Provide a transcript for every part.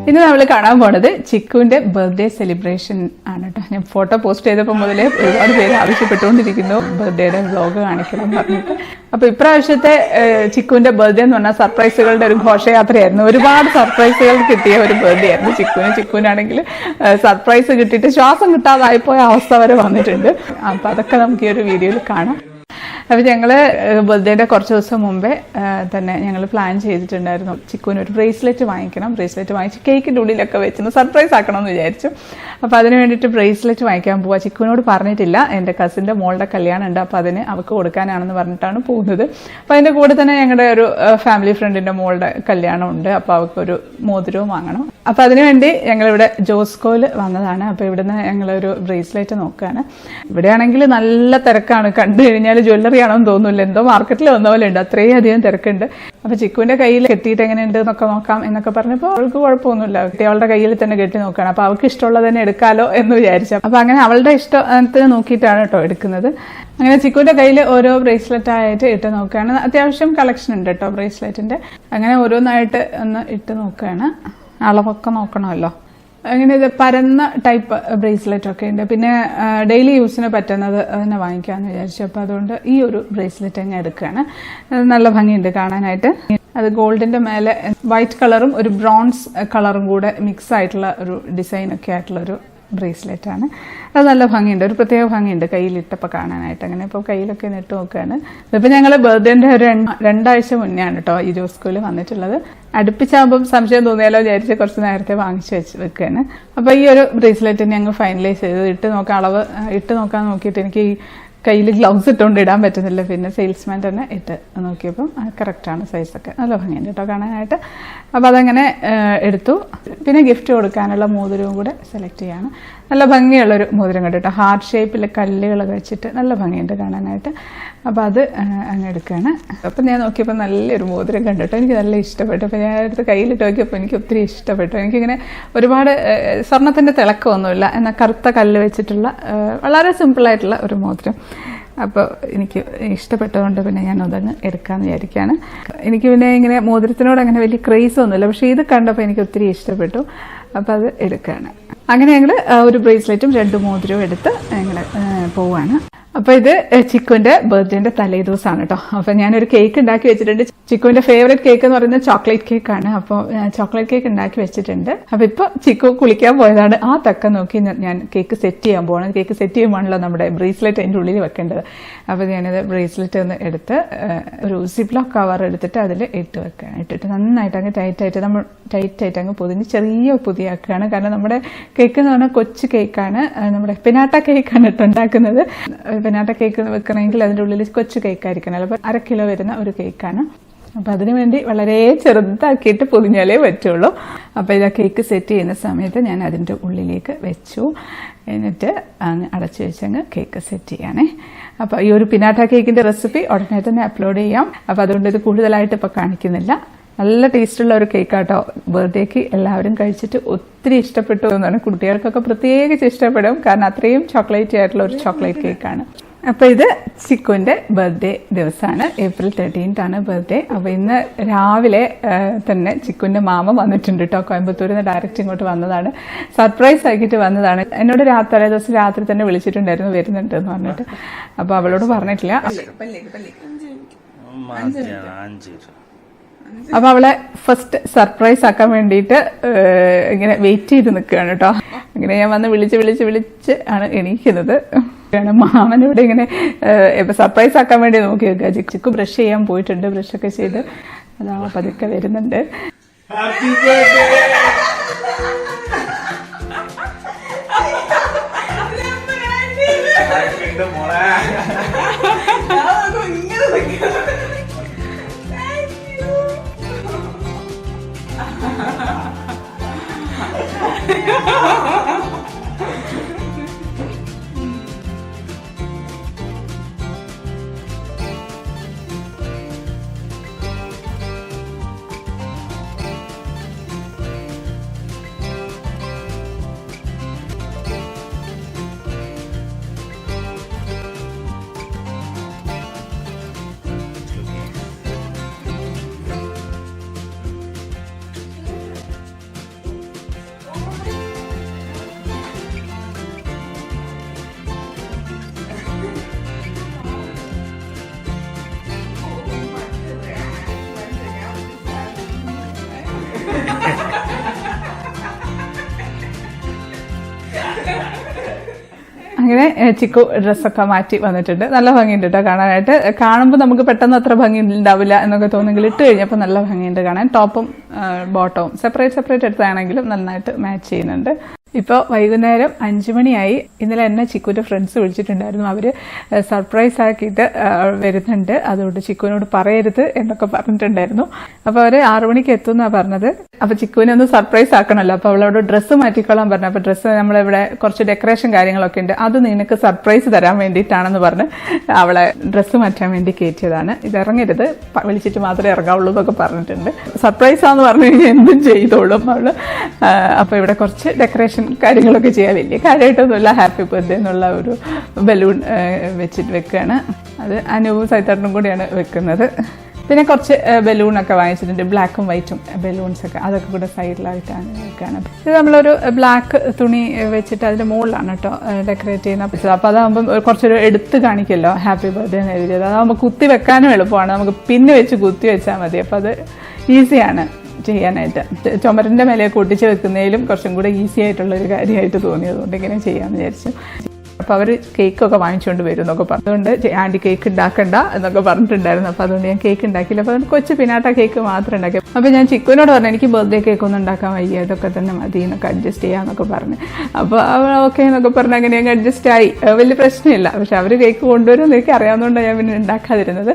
ഇന്ന് നമ്മൾ കാണാൻ പോണത് ചിക്കുവിന്റെ ബർത്ത്ഡേ സെലിബ്രേഷൻ ആണ് കേട്ടോ. ഞാൻ ഫോട്ടോ പോസ്റ്റ് ചെയ്തപ്പോൾ മുതലേ ഒരുപാട് പേര് ആവശ്യപ്പെട്ടുകൊണ്ടിരിക്കുന്നു ബർത്ത്ഡേയുടെ വ്ലോഗ് കാണിക്കണം എന്ന് പറഞ്ഞിട്ട്. അപ്പൊ ഇപ്രാവശ്യത്തെ ചിക്കുവിന്റെ ബർത്ത്ഡേ എന്ന് പറഞ്ഞാൽ സർപ്രൈസുകളുടെ ഒരു ഘോഷയാത്രയായിരുന്നു. ഒരുപാട് സർപ്രൈസുകൾ കിട്ടിയ ഒരു ബർത്ത്ഡേ ആയിരുന്നു ചിക്കുവിനാണെങ്കിൽ സർപ്രൈസ് കിട്ടിയിട്ട് ശ്വാസം കിട്ടാതായിപ്പോയ അവസ്ഥ വരെ വന്നിട്ടുണ്ട്. അപ്പൊ അതൊക്കെ നമുക്ക് ഈ ഒരു വീഡിയോയിൽ കാണാം. അപ്പോൾ ഞങ്ങൾ ബർത്ത്ഡേയുടെ കുറച്ച് ദിവസം മുമ്പേ തന്നെ ഞങ്ങൾ പ്ലാൻ ചെയ്തിട്ടുണ്ടായിരുന്നു ചിക്കുവിന് ഒരു ബ്രേസ്ലെറ്റ് വാങ്ങിക്കണം. ബ്രേസ്ലെറ്റ് വാങ്ങിച്ച് കേക്കിൻ്റെ ഉള്ളിലൊക്കെ വെച്ച് സർപ്രൈസ് ആക്കണമെന്ന് വിചാരിച്ചു. അപ്പോൾ അതിന് വേണ്ടിയിട്ട് ബ്രേസ്ലെറ്റ് വാങ്ങിക്കാൻ പോവാം. ചിക്കുവിനോട് പറഞ്ഞിട്ടില്ല, എൻ്റെ കസിൻ്റെ മോളുടെ കല്യാണം ഉണ്ട്, അപ്പോൾ അതിന് അവൾക്ക് കൊടുക്കാനാണെന്ന് പറഞ്ഞിട്ടാണ് പോകുന്നത്. അപ്പോൾ അതിൻ്റെ കൂടെ തന്നെ ഞങ്ങളുടെ ഒരു ഫാമിലി ഫ്രണ്ടിൻ്റെ മോളുടെ കല്യാണം ഉണ്ട്, അപ്പോൾ അവൾക്കൊരു മോതിരവും വാങ്ങണം. അപ്പോൾ അതിനുവേണ്ടി ഞങ്ങളിവിടെ ജോസ്കോയിൽ വന്നതാണ്. അപ്പോൾ ഇവിടുന്ന് ഞങ്ങളൊരു ബ്രേസ്ലെറ്റ് നോക്കുകയാണ്. ഇവിടെയാണെങ്കിൽ നല്ല തിരക്കാണ്, കണ്ടു കഴിഞ്ഞാൽ ജ്വല്ലറി ആണെന്ന് തോന്നുന്നില്ല, എന്തോ മാർക്കറ്റിൽ വന്ന പോലെ ഉണ്ട്, അത്രയും അധികം തിരക്കുണ്ട്. അപ്പോൾ ചിക്കുവിൻ്റെ കയ്യിൽ കെട്ടിയിട്ട് എങ്ങനെയുണ്ട് എന്നൊക്കെ നോക്കാം എന്നൊക്കെ പറഞ്ഞപ്പോൾ അവൾക്ക് കുഴപ്പമൊന്നുമില്ല, അവളുടെ കയ്യിൽ തന്നെ കെട്ടി നോക്കുകയാണ്. അപ്പോൾ അവൾക്ക് ഇഷ്ടമുള്ളത് തന്നെ എടുക്കാലോ എന്ന് വിചാരിച്ചു. അപ്പോൾ അങ്ങനെ അവളുടെ ഇഷ്ടത്തിന് നോക്കിയിട്ടാണ് കേട്ടോ എടുക്കുന്നത്. അങ്ങനെ ചിക്കുവിൻ്റെ കയ്യിൽ ഓരോ ബ്രേസ്ലെറ്റ് ആയിട്ട് ഇട്ട് നോക്കുകയാണ്. അത്യാവശ്യം കളക്ഷൻ ഉണ്ട് കേട്ടോ ബ്രേസ്ലെറ്റിൻ്റെ. അങ്ങനെ ഓരോന്നായിട്ട് ഒന്ന് ഇട്ട് നോക്കുകയാണ്. അളവൊക്കെ നോക്കണമല്ലോ. അങ്ങനെ ഇത് പരന്ന ടൈപ്പ് ബ്രേസ്ലെറ്റ് ഒക്കെ ഉണ്ട്. പിന്നെ ഡെയിലി യൂസിന് പറ്റുന്നത് തന്നെ വാങ്ങിക്കാമെന്ന് വിചാരിച്ചു. അപ്പോൾ അതുകൊണ്ട് ഈ ഒരു ബ്രേസ്ലെറ്റ് തന്നെ എടുക്കുകയാണ്. നല്ല ഭംഗിയുണ്ട് കാണാനായിട്ട്. അത് ഗോൾഡിൻ്റെ മേലെ വൈറ്റ് കളറും ഒരു ബ്രോൺസ് കളറും കൂടെ മിക്സ് ആയിട്ടുള്ള ഒരു ഡിസൈനൊക്കെ ആയിട്ടുള്ളൊരു ബ്രേസ്ലെറ്റ് ആണ്. അത് നല്ല ഭംഗിയുണ്ട്, ഒരു പ്രത്യേക ഭംഗിയുണ്ട് കയ്യിലിട്ടപ്പോൾ കാണാനായിട്ട്. അങ്ങനെ ഇപ്പോൾ കയ്യിലൊക്കെ ഇട്ട് നോക്കുകയാണ്. ഇതിപ്പോൾ ഞങ്ങൾ ബർത്ത്ഡേൻ്റെ ഒരു 2 ആഴ്ച മുന്നേ ആണ് കേട്ടോ ഈ ജോസ്കോയിൽ വന്നിട്ടുള്ളത്. അടുപ്പിച്ചാകുമ്പം സംശയം തോന്നിയാലോ വിചാരിച്ച് കുറച്ച് നേരത്തെ വാങ്ങിച്ച് വെക്കുകയാണ്. അപ്പോൾ ഈ ഒരു ബ്രേസ്ലെറ്റ് ഞങ്ങൾ ഫൈനലൈസ് ചെയ്ത് ഇട്ട് നോക്കാം. അളവ് ഇട്ട് നോക്കാൻ നോക്കിയിട്ട് എനിക്ക് ഈ കയ്യിൽ ഗ്ലൗസ് ഇട്ടുകൊണ്ട് ഇടാൻ പറ്റുന്നില്ല. പിന്നെ സെയിൽസ്മാൻ തന്നെ ഇട്ട് നോക്കിയപ്പം കറക്റ്റാണ്, സൈസൊക്കെ നല്ല ഭംഗിയുണ്ട് കേട്ടോ കാണാനായിട്ട്. അപ്പോൾ അതങ്ങനെ എടുത്തു. പിന്നെ ഗിഫ്റ്റ് കൊടുക്കാനുള്ള മോതിരവും കൂടെ സെലക്ട് ചെയ്യാണ്. നല്ല ഭംഗിയുള്ളൊരു മോതിരം കണ്ടിട്ടോ, ഹാർട്ട് ഷേപ്പിൽ കല്ലുകളൊക്കെ വെച്ചിട്ട് നല്ല ഭംഗിയുണ്ട് കാണാനായിട്ട്. അപ്പോൾ അത് അങ്ങ് എടുക്കുകയാണ്. അപ്പം ഞാൻ നോക്കിയപ്പോൾ നല്ലൊരു മോതിരം കണ്ടിട്ടോ, എനിക്ക് നല്ല ഇഷ്ടപ്പെട്ടു. അപ്പോൾ ഞാൻ എടുത്ത് കയ്യിലിട്ട് നോക്കിയപ്പോൾ എനിക്ക് ഒത്തിരി ഇഷ്ടപ്പെട്ടു. എനിക്കിങ്ങനെ ഒരുപാട് സ്വർണ്ണത്തിൻ്റെ തിളക്കമൊന്നുമില്ല, എന്നാൽ കറുത്ത കല്ല് വെച്ചിട്ടുള്ള വളരെ സിമ്പിളായിട്ടുള്ള ഒരു മോതിരം. അപ്പോൾ എനിക്ക് ഇഷ്ടപ്പെട്ടതുകൊണ്ട് പിന്നെ ഞാൻ അതങ്ങ് എടുക്കാമെന്ന് വിചാരിക്കുകയാണ്. എനിക്ക് പിന്നെ ഇങ്ങനെ മോതിരത്തിനോട് അങ്ങനെ വലിയ ക്രേസ് ഒന്നുമില്ല, പക്ഷേ ഇത് കണ്ടപ്പോൾ എനിക്ക് ഒത്തിരി ഇഷ്ടപ്പെട്ടു. അപ്പോൾ അത് എടുക്കുകയാണ്. അങ്ങനെ ഞങ്ങൾ ഒരു ബ്രേസ്ലെറ്റും 2 മോതിരവും എടുത്ത് ഞങ്ങൾ പോവുകയാണ്. അപ്പോൾ ഇത് ചിക്കുവിൻ്റെ ബർത്ത്ഡേൻ്റെ തലേ ദിവസമാണ് കേട്ടോ. അപ്പോൾ ഞാനൊരു കേക്ക് ഉണ്ടാക്കി വെച്ചിട്ടുണ്ട്. ചിക്കുവിൻ്റെ ഫേവറേറ്റ് കേക്ക് എന്ന് പറയുന്നത് ചോക്ലേറ്റ് കേക്കാണ്. അപ്പോൾ ചോക്ലേറ്റ് കേക്ക് ഉണ്ടാക്കി വെച്ചിട്ടുണ്ട്. അപ്പോൾ ഇപ്പോൾ ചിക്കു കുളിക്കാൻ പോയതാണ്. ആ തക്കം നോക്കി ഞാൻ കേക്ക് സെറ്റ് ചെയ്യാൻ പോകണം. കേക്ക് സെറ്റ് ചെയ്യുമ്പോഴാണല്ലോ നമ്മുടെ ബ്രേസ്ലെറ്റ് അതിൻ്റെ ഉള്ളിൽ വെക്കേണ്ടത്. അപ്പോൾ ഞാനത് ബ്രേസ്ലെറ്റ് ഒന്ന് എടുത്ത് ഒരു സിപ്ലോക്ക് കവർ എടുത്തിട്ട് അതിൽ ഇട്ട് വെക്കുകയാണ്. ഇട്ടിട്ട് നന്നായിട്ട് അങ്ങ് ടൈറ്റായിട്ട് അങ്ങ് പൊതിഞ്ഞ് ചെറിയ പൊതിയാക്കുകയാണ്. കാരണം നമ്മുടെ കേക്ക് എന്ന് പറഞ്ഞാൽ കൊച്ചു കേക്കാണ്, നമ്മുടെ പിനാട്ട കേക്കാണ് ഇട്ട് ഉണ്ടാക്കുന്നത്. പിനാട്ട കേക്ക് വെക്കണമെങ്കിൽ അതിൻ്റെ ഉള്ളിൽ കൊച്ചു കേക്കായിരിക്കണം. അപ്പോൾ 1/2 കിലോ വരുന്ന ഒരു കേക്കാണ്. അപ്പോൾ അതിനു വേണ്ടി വളരെ ചെറുതാക്കിയിട്ട് പൊതിഞ്ഞാലേ പറ്റുള്ളൂ. അപ്പോൾ ഇതാ കേക്ക് സെറ്റ് ചെയ്യുന്ന സമയത്ത് ഞാൻ അതിൻ്റെ ഉള്ളിലേക്ക് വെച്ചു. എന്നിട്ട് അങ്ങ് അടച്ചു വെച്ചങ്ങ് കേക്ക് സെറ്റ് ചെയ്യണേ. അപ്പോൾ ഈ ഒരു പിനാട്ട കേക്കിൻ്റെ റെസിപ്പി ഉടനെ തന്നെ അപ്ലോഡ് ചെയ്യാം. അപ്പോൾ അതുകൊണ്ട് ഇത് കൂടുതലായിട്ട് ഇപ്പോൾ കാണിക്കുന്നില്ല. നല്ല ടേസ്റ്റുള്ള ഒരു കേക്കാട്ടോ. ബർത്ത്ഡേക്ക് എല്ലാവരും കഴിച്ചിട്ട് ഒത്തിരി ഇഷ്ടപ്പെട്ടു എന്നാണ്. കുട്ടികൾക്കൊക്കെ പ്രത്യേകിച്ച് ഇഷ്ടപ്പെടും, കാരണം അത്രയും ചോക്ലേറ്റി ആയിട്ടുള്ള ഒരു ചോക്ലേറ്റ് കേക്കാണ്. അപ്പോൾ ഇത് ചിക്കുവിൻ്റെ ബർത്ത്ഡേ ദിവസമാണ്. April 13th ആണ് ബർത്ത്ഡേ. അപ്പോൾ ഇന്ന് രാവിലെ തന്നെ ചിക്കുവിൻ്റെ മാമ വന്നിട്ടുണ്ട് കേട്ടോ. കോയമ്പത്തൂരിൽ നിന്ന് ഡയറക്റ്റ് ഇങ്ങോട്ട് വന്നതാണ്, സർപ്രൈസ് ആക്കിയിട്ട് വന്നതാണ്. എന്നോട് തലേ ദിവസം രാത്രി തന്നെ വിളിച്ചിട്ടുണ്ടായിരുന്നു വരുന്നുണ്ട് എന്ന് പറഞ്ഞിട്ട്. അപ്പോൾ അവളോട് പറഞ്ഞിട്ടില്ല. അപ്പൊ അവളെ ഫസ്റ്റ് സർപ്രൈസ് ആക്കാൻ വേണ്ടിയിട്ട് ഇങ്ങനെ വെയിറ്റ് ചെയ്ത് നിൽക്കുകയാണ് കേട്ടോ. അങ്ങനെ ഞാൻ വന്ന് വിളിച്ച് ആണ് എണീക്കുന്നത്. മാമൻ ഇവിടെ ഇങ്ങനെ സർപ്രൈസ് ആക്കാൻ വേണ്ടി നോക്കി വെക്കുക. ചിക്കു ബ്രഷ് ചെയ്യാൻ പോയിട്ടുണ്ട്, ബ്രഷൊക്കെ ചെയ്ത് അതാ പതുക്കെ വരുന്നുണ്ട്. അങ്ങനെ ചിക്കു ഡ്രസ്സൊക്കെ മാറ്റി വന്നിട്ടുണ്ട്. നല്ല ഭംഗിയുണ്ട് കേട്ടോ കാണാനായിട്ട്. കാണുമ്പോൾ നമുക്ക് പെട്ടെന്ന് അത്ര ഭംഗി ഉണ്ടാവില്ല എന്നൊക്കെ തോന്നുമെങ്കിൽ ഇട്ട് കഴിഞ്ഞപ്പോൾ നല്ല ഭംഗിയുണ്ട് കാണാൻ. ടോപ്പും ബോട്ടവും സെപ്പറേറ്റ് എടുത്താണെങ്കിലും നന്നായിട്ട് മാച്ച് ചെയ്യുന്നുണ്ട്. ഇപ്പോൾ വൈകുന്നേരം 5 മണിയായി. ഇന്നലെ എന്നെ ചിക്കുവിൻ്റെ ഫ്രണ്ട്സ് വിളിച്ചിട്ടുണ്ടായിരുന്നു. അവർ സർപ്രൈസ് ആക്കിയിട്ട് വരുന്നുണ്ട്, അതുകൊണ്ട് ചിക്കുവിനോട് പറയരുത് എന്നൊക്കെ പറഞ്ഞിട്ടുണ്ടായിരുന്നു. അപ്പോൾ അവർ 6 മണിക്ക് എത്തുമെന്നാണ് പറഞ്ഞത്. അപ്പോൾ ചിക്കുവിനെ ഒന്ന് സർപ്രൈസ് ആക്കണമല്ലോ, അപ്പോൾ അവളോട് ഡ്രസ്സ് മാറ്റിക്കോളാൻ പറഞ്ഞു. അപ്പോൾ ഡ്രസ്സ് നമ്മളിവിടെ കുറച്ച് ഡെക്കറേഷൻ കാര്യങ്ങളൊക്കെ ഉണ്ട്, അത് നിനക്ക് സർപ്രൈസ് തരാൻ വേണ്ടിയിട്ടാണെന്ന് പറഞ്ഞ് അവളെ ഡ്രസ്സ് മാറ്റാൻ വേണ്ടി കയറ്റിയതാണ്. ഇത് ഇറങ്ങരുത്, വിളിച്ചിട്ട് മാത്രമേ ഇറങ്ങാവുള്ളൂ എന്നൊക്കെ പറഞ്ഞിട്ടുണ്ട്. സർപ്രൈസ് ആണെന്ന് പറഞ്ഞു കഴിഞ്ഞാൽ എന്തും ചെയ്തോളും അവള്. അപ്പോൾ ഇവിടെ കുറച്ച് ഡെക്കറേഷൻ കാര്യങ്ങളൊക്കെ ചെയ്യാൻ വലിയ കാര്യമായിട്ടൊന്നുമില്ല. ഹാപ്പി ബർത്ത്ഡേ എന്നുള്ള ഒരു ബലൂൺ വെച്ചിട്ട് വെക്കുകയാണ്. അത് അനൂപും സൈത്താട്ടനും കൂടിയാണ് വെക്കുന്നത്. പിന്നെ കുറച്ച് ബലൂണൊക്കെ വാങ്ങിച്ചിട്ടുണ്ട്, ബ്ലാക്കും വൈറ്റും ബലൂൺസൊക്കെ, അതൊക്കെ കൂടെ സൈഡിലായിട്ടാണ് വെക്കുകയാണ്. ഇത് നമ്മളൊരു ബ്ലാക്ക് തുണി വെച്ചിട്ട് അതിൻ്റെ മുകളിലാണ് കേട്ടോ ഡെക്കറേറ്റ് ചെയ്യുന്ന. അപ്പോൾ അതാകുമ്പം കുറച്ചൊരു എടുത്ത് കാണിക്കുമല്ലോ ഹാപ്പി ബർത്ത്ഡേ എന്ന് എഴുതിയത്. അതാകുമ്പോൾ കുത്തി വെക്കാനും എളുപ്പമാണ്, നമുക്ക് പിന്ന് വെച്ച് കുത്തി വെച്ചാൽ മതി. അപ്പോൾ അത് ഈസിയാണ് ചെയ്യാനായിട്ട്. ചുമരിൻ്റെ മേലെയൊക്കെ ഒട്ടിച്ച് വെക്കുന്നതിലും കുറച്ചും കൂടെ ഈസി ആയിട്ടുള്ളൊരു കാര്യമായിട്ട് തോന്നിയതുകൊണ്ട് ഇങ്ങനെ ചെയ്യാമെന്ന് വിചാരിച്ചു. അപ്പോൾ അവർ കേക്കൊക്കെ വാങ്ങിച്ചുകൊണ്ട് വരും എന്നൊക്കെ പറഞ്ഞുകൊണ്ട് ആൻറ്റി കേക്ക് ഉണ്ടാക്കണ്ട എന്നൊക്കെ പറഞ്ഞിട്ടുണ്ടായിരുന്നു. അപ്പോൾ അതുകൊണ്ട് ഞാൻ കേക്ക് ഉണ്ടാക്കിയില്ല. അപ്പോൾ അതുകൊണ്ട് കൊച്ചു പിനാട്ട കേക്ക് മാത്രം ഉണ്ടാക്കി. അപ്പോൾ ഞാൻ ചിക്കുവിനോട് പറഞ്ഞു എനിക്ക് ബർത്ത്ഡേ കേക്ക് ഒന്നും ഉണ്ടാക്കാൻ വയ്യ, ഇതൊക്കെ തന്നെ മതി എന്നൊക്കെ അഡ്ജസ്റ്റ് ചെയ്യാമെന്നൊക്കെ പറഞ്ഞു. അപ്പോൾ അവൾ ഓക്കെ എന്നൊക്കെ പറഞ്ഞ് അങ്ങനെ ഞങ്ങൾ അഡ്ജസ്റ്റ് ആയി. വലിയ പ്രശ്നമില്ല. പക്ഷെ അവർ കേക്ക് കൊണ്ടുവരുമെന്ന് എനിക്ക് അറിയാവുന്നതുകൊണ്ടാണ് ഞാൻ പിന്നെ ഉണ്ടാക്കാതിരുന്നത്.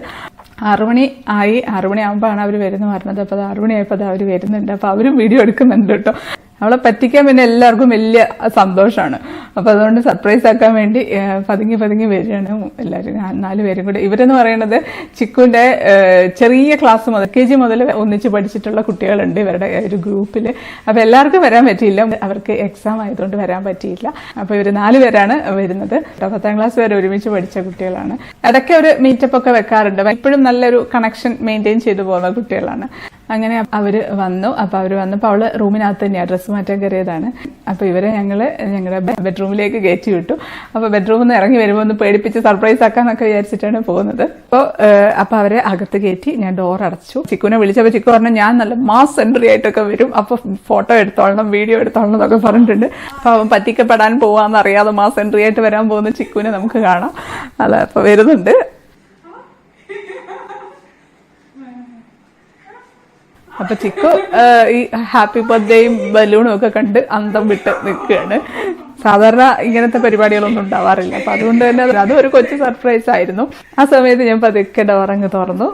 6 മണി ആയി. 6 മണിയാകുമ്പോഴാണ് അവർ വരുന്നത് പറഞ്ഞത്. അപ്പോൾ അത് 6 മണിയായപ്പോൾ അത് അവർ വരുന്നുണ്ട്. അപ്പോൾ അവരും വീഡിയോ എടുക്കുന്നുണ്ട് കേട്ടോ. അവളെ പറ്റിക്കാൻ പിന്നെ എല്ലാവർക്കും വലിയ സന്തോഷമാണ്. അപ്പോൾ അതുകൊണ്ട് സർപ്രൈസ് ആക്കാൻ വേണ്ടി പതുങ്ങി വരികയാണ് എല്ലാവരും, 4 പേരും കൂടെ. ഇവരെന്ന് പറയുന്നത് ചിക്കുവിൻ്റെ ചെറിയ ക്ലാസ് മുതൽ KG മുതൽ ഒന്നിച്ച് പഠിച്ചിട്ടുള്ള കുട്ടികളുണ്ട് ഇവരുടെ ഒരു ഗ്രൂപ്പിൽ. അപ്പോൾ എല്ലാവർക്കും വരാൻ പറ്റിയില്ല, അവർക്ക് എക്സാം ആയതുകൊണ്ട് വരാൻ പറ്റിയില്ല. അപ്പോൾ ഇവർ 4 പേരാണ് വരുന്നത്. 10ാം ക്ലാസ് വരെ ഒരുമിച്ച് പഠിച്ച കുട്ടികളാണ്. ഇടയ്ക്ക് ഒരു മീറ്റപ്പ് ഒക്കെ വെക്കാറുണ്ട്. ഇപ്പോഴും നല്ലൊരു കണക്ഷൻ മെയിൻറ്റെയിൻ ചെയ്തു പോകുന്ന കുട്ടികളാണ്. അങ്ങനെ അവർ വന്നു. അപ്പോൾ അവർ വന്നപ്പോൾ അവള് റൂമിനകത്ത് തന്നെയാണ് ഡ്രസ്സ് മാറ്റാൻ കയറിയതാണ്. അപ്പോൾ ഇവരെ ഞങ്ങളുടെ ബെഡ്റൂമിലേക്ക് കയറ്റി വിട്ടു. അപ്പോൾ ബെഡ്റൂമിൽ നിന്ന് ഇറങ്ങി വരുമ്പോൾ ഒന്ന് പേടിപ്പിച്ച് സർപ്രൈസ് ആക്കാന്നൊക്കെ വിചാരിച്ചിട്ടാണ് പോകുന്നത്. അപ്പോൾ അവരെ അകത്ത് കയറ്റി ഞാൻ ഡോർ അടച്ചു. ചിക്കുവിനെ വിളിച്ചപ്പോൾ ചിക്കു പറഞ്ഞു ഞാൻ നല്ല മാസ് എൻട്രി ആയിട്ടൊക്കെ വരും, അപ്പോൾ ഫോട്ടോ എടുത്തോളണം, വീഡിയോ എടുത്തോളണം എന്നൊക്കെ പറഞ്ഞിട്ടുണ്ട്. അപ്പോൾ അവൻ പറ്റിക്കപ്പെടാൻ പോവാന്നറിയാതെ മാസ് എൻട്രി ആയിട്ട് വരാൻ പോകുന്ന ചിക്കുവിനെ നമുക്ക് കാണാം. അല്ല അപ്പോൾ വരുന്നുണ്ട്. അപ്പൊ ചിക്കു ഈ ഹാപ്പി ബർത്ത്ഡേയും ബലൂണും ഒക്കെ കണ്ട് അന്തം വിട്ട് നിൽക്കുകയാണ്. സാധാരണ ഇങ്ങനത്തെ പരിപാടികളൊന്നും ഉണ്ടാവാറില്ല. അപ്പൊ അതുകൊണ്ട് തന്നെ അതും ഒരു കൊച്ചു സർപ്രൈസ് ആയിരുന്നു. ആ സമയത്ത് ഞാൻ പതുക്കെ ഡോറങ്ങ് തുറന്നു.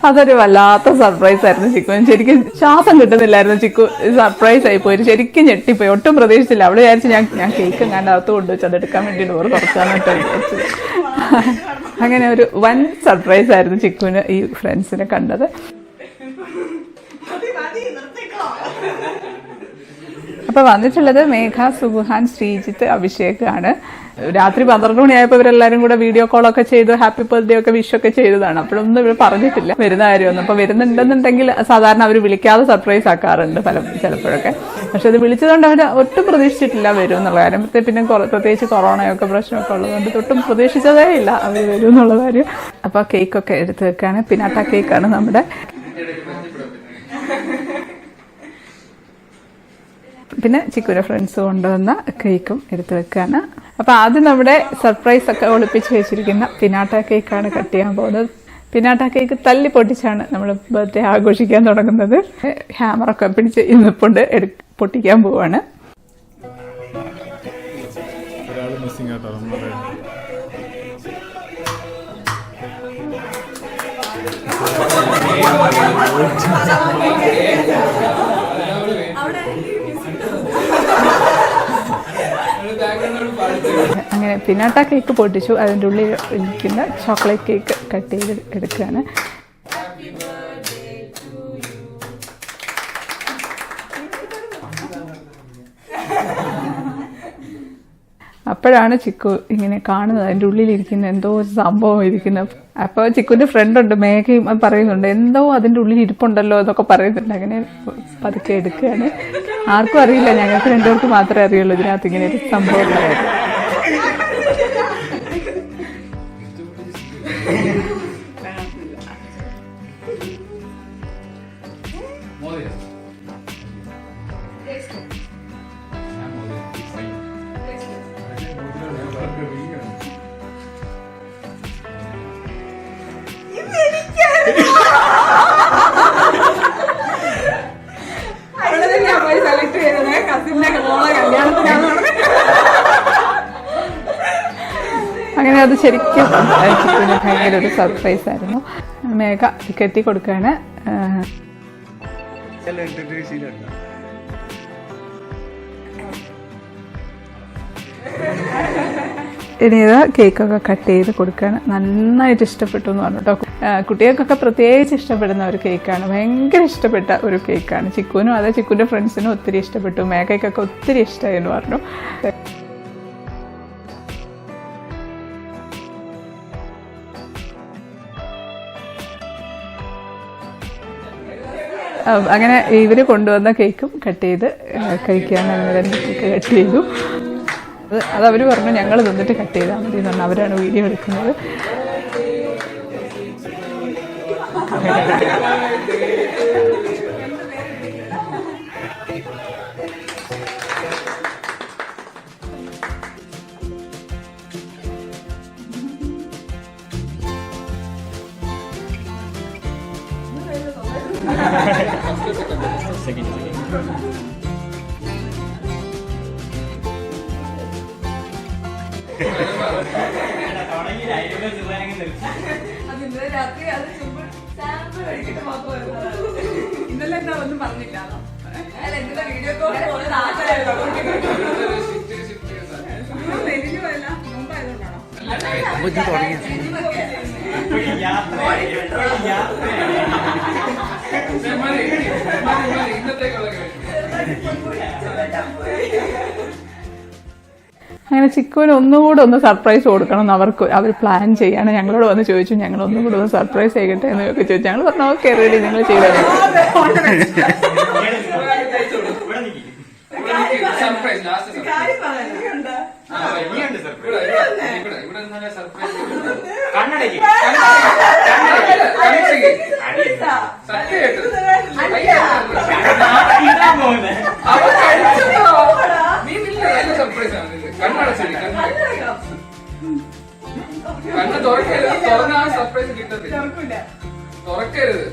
അതൊരു വല്ലാത്ത സർപ്രൈസ് ആയിരുന്നു ചിക്കുവിന്. ശരിക്കും ശ്വാസം കിട്ടുന്നില്ലായിരുന്നു. ചിക്കു സർപ്രൈസ് ആയി പോയി, ശരിക്കും ഞെട്ടിപ്പോയി. ഒട്ടും പ്രതീക്ഷിച്ചില്ല. അവള് വിചാരിച്ചു ഞാൻ കേക്ക് ഞാൻ അകത്ത് കൊണ്ടുവച്ച് അതെടുക്കാൻ വേണ്ടി ഡോർ തുറക്കാന്നിട്ട് വിചാരിച്ചത്. അങ്ങനെ ഒരു വൻ സർപ്രൈസ് ആയിരുന്നു ചിക്കുവിന് ഈ ഫ്രണ്ട്സിനെ കണ്ടത്. അപ്പൊ വന്നിട്ടുള്ളത് മേഘ, സുബുഹാൻ, ശ്രീജിത്ത്, അഭിഷേക് ആണ്. രാത്രി 12 മണിയായപ്പോൾ ഇവരെല്ലാരും കൂടെ വീഡിയോ കോളൊക്കെ ചെയ്ത് ഹാപ്പി ബർത്ത്ഡേ ഒക്കെ വിഷൊക്കെ ചെയ്തതാണ്. അപ്പോഴൊന്നും ഇവർ പറഞ്ഞിട്ടില്ല വരുന്ന കാര്യമൊന്നും. അപ്പൊ വരുന്നുണ്ടെന്നുണ്ടെങ്കിൽ സാധാരണ അവർ വിളിക്കാതെ സർപ്രൈസ് ആക്കാറുണ്ട് ചിലപ്പോഴൊക്കെ. പക്ഷെ അത് വിളിച്ചതുകൊണ്ട് അവർ ഒട്ടും പ്രതീക്ഷിച്ചിട്ടില്ല വരും എന്നുള്ള കാര്യം. പിന്നെ പ്രത്യേകിച്ച് കൊറോണയൊക്കെ പ്രശ്നമൊക്കെ ഉള്ളതുകൊണ്ട് ഒട്ടും പ്രതീക്ഷിച്ചതേ ഇല്ല അവർ വരും എന്നുള്ള കാര്യം. അപ്പൊ കേക്കൊക്കെ എടുത്ത് വെക്കാണ്. പിന്നാട്ട കേക്കാണ് നമ്മുടെ. പിന്നെ ചിക്കുവിന്റെ ഫ്രണ്ട്സ് കൊണ്ടുവന്ന കേക്കും എടുത്തു വെക്കാണ്. അപ്പൊ ആദ്യം നമ്മുടെ സർപ്രൈസ് ഒക്കെ ഒളിപ്പിച്ച് വെച്ചിരിക്കുന്ന പിനാട്ട കേക്കാണ് കട്ട് ചെയ്യാൻ പോകുന്നത്. പിനാട്ട കേക്ക് തല്ലി പൊട്ടിച്ചാണ് നമ്മൾ ബർത്ത്ഡേ ആഘോഷിക്കാൻ തുടങ്ങുന്നത്. ഹാമറൊക്കെ പിടിച്ച് ഇന്നിപ്പുണ്ട് പൊട്ടിക്കാൻ പോവാണ്. അങ്ങനെ പിന്നാട്ട കേക്ക് പൊട്ടിച്ചു. അതിൻ്റെ ഉള്ളിൽ ഇരിക്കുന്ന ചോക്ലേറ്റ് കേക്ക് കട്ട് ചെയ്ത് എടുക്കുകയാണ്. അപ്പോഴാണ് ചിക്കു ഇങ്ങനെ കാണുന്നത് അതിൻ്റെ ഉള്ളിലിരിക്കുന്ന എന്തോ ഒരു സംഭവം ഇരിക്കുന്നത്. അപ്പോൾ ചിക്കുവിൻ്റെ ഫ്രണ്ടുണ്ട് മേഘയും പറയുന്നുണ്ട് എന്തോ അതിൻ്റെ ഉള്ളിൽ ഇരിപ്പുണ്ടല്ലോ എന്നൊക്കെ പറയുന്നുണ്ട്. അങ്ങനെ പതുക്കെ എടുക്കുകയാണ്. ആർക്കും അറിയില്ല, ഞങ്ങൾക്ക് രണ്ടുപേർക്ക് മാത്രമേ അറിയുള്ളൂ ഇതിനകത്ത് ഇങ്ങനെ ഒരു സംഭവം ഉണ്ടായിരുന്നു. അങ്ങനെ അത് ശരിക്കും ചിക്കുവിന് ഭയങ്കര ഒരു സർപ്രൈസ് ആയിരുന്നു. മേഘ കെട്ടി കൊടുക്കുകയാണ്. ഇനി ഇത് കേക്കൊക്കെ കട്ട് ചെയ്ത് കൊടുക്കുകയാണ്. നന്നായിട്ട് ഇഷ്ടപ്പെട്ടു എന്ന് പറഞ്ഞു കേട്ടോ. കുട്ടികൾക്കൊക്കെ പ്രത്യേകിച്ച് ഇഷ്ടപ്പെടുന്ന ഒരു കേക്കാണ്, ഭയങ്കര ഇഷ്ടപ്പെട്ട ഒരു കേക്കാണ്. ചിക്കുവിനും അതെ ചിക്കുവിൻ്റെ ഫ്രണ്ട്സിനും ഒത്തിരി ഇഷ്ടപ്പെട്ടു. മേഘയ്ക്കൊക്കെ ഒത്തിരി ഇഷ്ടമായി എന്ന് പറഞ്ഞു. അങ്ങനെ ഇവർ കൊണ്ടുവന്ന കേക്കും കട്ട് ചെയ്ത് കഴിക്കുകയാണ്. അങ്ങനെ 2 കേക്ക് കട്ട് ചെയ്തു. അതവർ പറഞ്ഞു ഞങ്ങൾ നിന്നിട്ട് കട്ട് ചെയ്താൽ മതി എന്ന് പറഞ്ഞു. അവരാണ് വീഡിയോ എടുക്കുന്നത്. ഇന്നലെ എന്താ ഒന്നും പറഞ്ഞില്ല. വീഡിയോ കോൾ അങ്ങനെ ചിക്കുവിന് ഒന്നുകൂടെ ഒന്ന് സർപ്രൈസ് കൊടുക്കണം എന്ന് അവർ പ്ലാൻ ചെയ്യാണ്. ഞങ്ങളോട് വന്ന് ചോദിച്ചു ഞങ്ങൾ ഒന്നുകൂടെ ഒന്ന് സർപ്രൈസ് ചെയ്യട്ടെ എന്നൊക്കെ ചോദിച്ചു. ഞങ്ങൾ പറഞ്ഞു ഓക്കെ റെഡി, നിങ്ങൾ ചെയ്താൽ കണ്ണ് തുറക്കരുത്, തുറന്നാണ് സർപ്രൈസ് കിട്ടത്തില്ല. തുറക്കരുത്.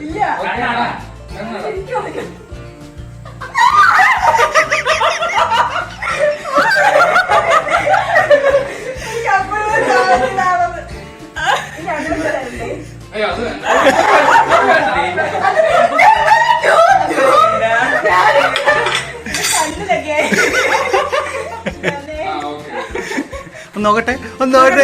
അയ്യോ അത് നോക്കട്ടെ ഒന്ന് നോക്കട്ടെ.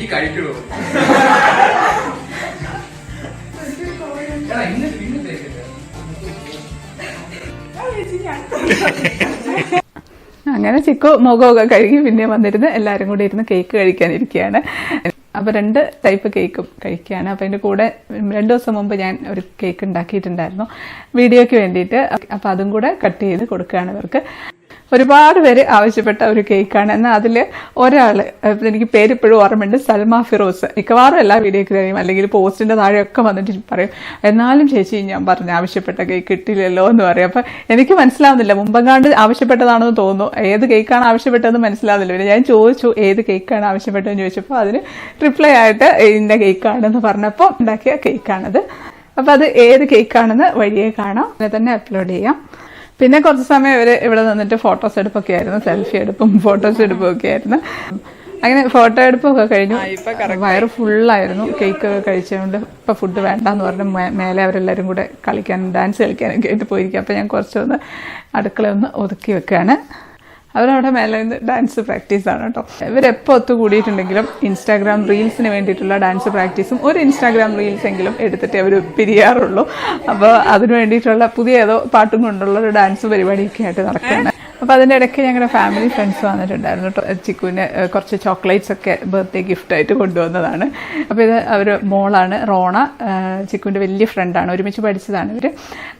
ഈ കഴിക്കുള്ളൂ. അങ്ങനെ ചിക്കു മുഖമൊക്കെ കഴുകി പിന്നെ വന്നിരുന്ന് എല്ലാവരും കൂടി ഇരുന്ന് കേക്ക് കഴിക്കാനിരിക്കുകയാണ്. അപ്പോൾ 2 ടൈപ്പ് കേക്കും കഴിക്കുകയാണ്. അപ്പോൾ അതിൻ്റെ കൂടെ 2 ദിവസം മുമ്പ് ഞാൻ ഒരു കേക്ക് ഉണ്ടാക്കിയിട്ടുണ്ടായിരുന്നു വീഡിയോയ്ക്ക് വേണ്ടിയിട്ട്. അപ്പോൾ അതും കൂടെ കട്ട് ചെയ്ത് കൊടുക്കുകയാണ് ഇവർക്ക്. ഒരുപാട് പേര് ആവശ്യപ്പെട്ട ഒരു കേക്കാണ്. എന്നാൽ അതിൽ ഒരാൾ, എനിക്ക് പേര് ഇപ്പോഴും ഓർമ്മയുണ്ട്, സൽമ ഫിറോസ്. മിക്കവാറും എല്ലാ വീഡിയോയ്ക്ക് തരും അല്ലെങ്കിൽ പോസ്റ്റിൻ്റെ താഴെയൊക്കെ വന്നിട്ട് പറയും എന്നാലും ചേച്ചി ഞാൻ പറഞ്ഞ ആവശ്യപ്പെട്ട കേക്ക് കിട്ടില്ലല്ലോ എന്ന് പറയും. അപ്പം എനിക്ക് മനസ്സിലാവുന്നില്ല, മുമ്പെങ്ങാണ്ട് ആവശ്യപ്പെട്ടതാണെന്ന് തോന്നുന്നു. ഏത് കേക്കാണ് ആവശ്യപ്പെട്ടതെന്ന് മനസ്സിലാവുന്നില്ല. പിന്നെ ഞാൻ ചോദിച്ചു ഏത് കേക്കാണ് ആവശ്യപ്പെട്ടതെന്ന് ചോദിച്ചപ്പോൾ അതിന് റിപ്ലൈ ആയിട്ട് ഇന്ന കേക്കാണെന്ന് പറഞ്ഞപ്പോൾ ഉണ്ടാക്കിയ കേക്കാണത്. അപ്പം അത് ഏത് കേക്കാണെന്ന് വഴിയെ കാണാം, അതിനെ തന്നെ അപ്ലോഡ് ചെയ്യാം. പിന്നെ കുറച്ച് സമയം ഇവർ ഇവിടെ നിന്നിട്ട് ഫോട്ടോസ് എടുപ്പൊക്കെ ആയിരുന്നു, സെൽഫി എടുപ്പും ഫോട്ടോസ് എടുപ്പും ഒക്കെ ആയിരുന്നു. അങ്ങനെ ഫോട്ടോ എടുപ്പൊക്കെ കഴിഞ്ഞു. വയറ് ഫുള്ളായിരുന്നു. കേക്ക് ഒക്കെ കഴിച്ചുകൊണ്ട് ഇപ്പൊ ഫുഡ് വേണ്ടെന്ന് പറഞ്ഞ് മേലെ അവരെല്ലാവരും കൂടെ ഡാൻസ് കളിക്കാനൊക്കെ ആയിട്ട് പോയിരിക്കും. അപ്പൊ ഞാൻ കുറച്ചൊന്ന് അടുക്കള ഒന്ന് ഒതുക്കി വെക്കുകയാണ്. അവരവിടെ മേലെ നിന്ന് ഡാൻസ് പ്രാക്ടീസാണ് കേട്ടോ. ഇവരെപ്പോൾ ഒത്തുകൂടിയിട്ടുണ്ടെങ്കിലും ഇൻസ്റ്റാഗ്രാം റീൽസിന് വേണ്ടിയിട്ടുള്ള ഡാൻസ് പ്രാക്ടീസും ഒരു ഇൻസ്റ്റാഗ്രാം റീൽസ് എങ്കിലും എടുത്തിട്ട് അവർ പിരിയാറുള്ളൂ. അപ്പോൾ അതിന് വേണ്ടിയിട്ടുള്ള പുതിയ ഏതോ പാട്ടും കൊണ്ടുള്ള ഒരു ഡാൻസ് പരിപാടിയൊക്കെ ആയിട്ട് നടക്കുകയാണ്. അപ്പോൾ അതിൻ്റെ ഇടയ്ക്ക് ഞങ്ങളുടെ ഫാമിലി ഫ്രണ്ട്സ് വന്നിട്ടുണ്ടായിരുന്നു കേട്ടോ. ചിക്കുവിന് കുറച്ച് ചോക്ലേറ്റ്സ് ഒക്കെ ബർത്ത്ഡേ ഗിഫ്റ്റായിട്ട് കൊണ്ടുവന്നതാണ്. അപ്പോൾ ഇത് അവർ മോളാണ് റോണ, ചിക്കുവിൻ്റെ വലിയ ഫ്രണ്ടാണ്, ഒരുമിച്ച് പഠിച്ചതാണ് ഇവർ.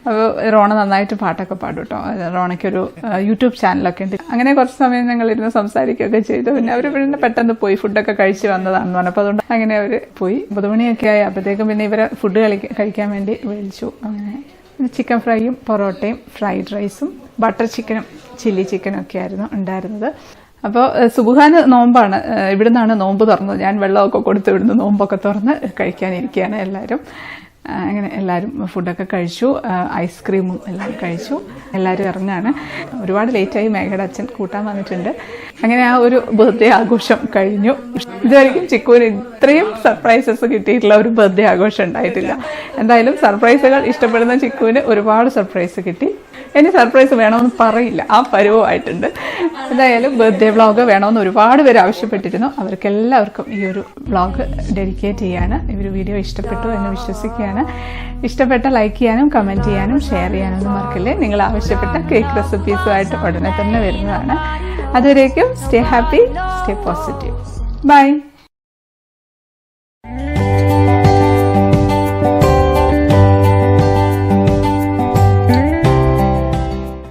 അപ്പോൾ റോണ നന്നായിട്ട് പാട്ടൊക്കെ പാടും കേട്ടോ. റോണയ്ക്കൊരു യൂട്യൂബ് ചാനലൊക്കെ ഉണ്ട്. അങ്ങനെ കുറച്ച് സമയം ഞങ്ങളിരുന്ന് സംസാരിക്കുകയൊക്കെ ചെയ്തു. പിന്നെ അവർ പിന്നെ പെട്ടെന്ന് പോയി ഫുഡൊക്കെ കഴിച്ച് വന്നതാണെന്ന് പറഞ്ഞപ്പോൾ അതുകൊണ്ട് അങ്ങനെ അവർ പോയി. 9 മണിയൊക്കെ ആയി. അപ്പോഴത്തേക്കും പിന്നെ ഇവരെ ഫുഡ് കഴിക്കാൻ വേണ്ടി വിളിച്ചു. അങ്ങനെ ചിക്കൻ ഫ്രൈയും പൊറോട്ടയും ഫ്രൈഡ് റൈസും ബട്ടർ ചിക്കനും ചില്ലി ചിക്കനും ഒക്കെ ആയിരുന്നു ഉണ്ടായിരുന്നത്. അപ്പോൾ സുബുഹാന് നോമ്പാണ്. ഇവിടുന്നാണ് നോമ്പ് തുറന്നത്. ഞാൻ വെള്ളമൊക്കെ കൊടുത്ത് ഇവിടുന്ന് നോമ്പൊക്കെ തുറന്ന് കഴിക്കാനിരിക്കുകയാണ് എല്ലാവരും. അങ്ങനെ എല്ലാവരും ഫുഡൊക്കെ കഴിച്ചു. ഐസ്ക്രീമും എല്ലാം കഴിച്ചു. എല്ലാവരും ഇറങ്ങാണ്. ഒരുപാട് ലേറ്റായി. മേഘയുടെ അച്ഛൻ കൂട്ടാൻ വന്നിട്ടുണ്ട്. അങ്ങനെ ആ ഒരു ബർത്ത്ഡേ ആഘോഷം കഴിഞ്ഞു. ഇതുവരെയും ചിക്കുവിന് ഇത്രയും സർപ്രൈസസ് കിട്ടിയിട്ടുള്ള ഒരു ബർത്ത്ഡേ ആഘോഷം ഉണ്ടായിട്ടില്ല. എന്തായാലും സർപ്രൈസുകൾ ഇഷ്ടപ്പെടുന്ന ചിക്കുവിന് ഒരുപാട് സർപ്രൈസ് കിട്ടി. ഇനി സർപ്രൈസ് വേണമെന്ന് പറയില്ല, ആ പരുവമായിട്ടുണ്ട്. എന്തായാലും ബർത്ത്ഡേ വ്ളോഗ് വേണമെന്ന് ഒരുപാട് പേര് ആവശ്യപ്പെട്ടിരുന്നു. അവർക്കെല്ലാവർക്കും ഈ ഒരു വ്ളോഗ് ഡെഡിക്കേറ്റ് ചെയ്യാണ്. ഈ ഒരു വീഡിയോ ഇഷ്ടപ്പെട്ടു എന്ന് വിശ്വസിക്കുകയാണ്. ഇഷ്ടപ്പെട്ട ലൈക്ക് ചെയ്യാനും കമൻറ്റ് ചെയ്യാനും ഷെയർ ചെയ്യാനൊന്നും മറക്കില്ലേ. നിങ്ങൾ ആവശ്യപ്പെട്ട കേക്ക് റെസിപ്പീസുമായിട്ട് ഉടനെ തന്നെ വരുന്നതാണ്. അതുവരേക്കും stay happy, stay positive. By.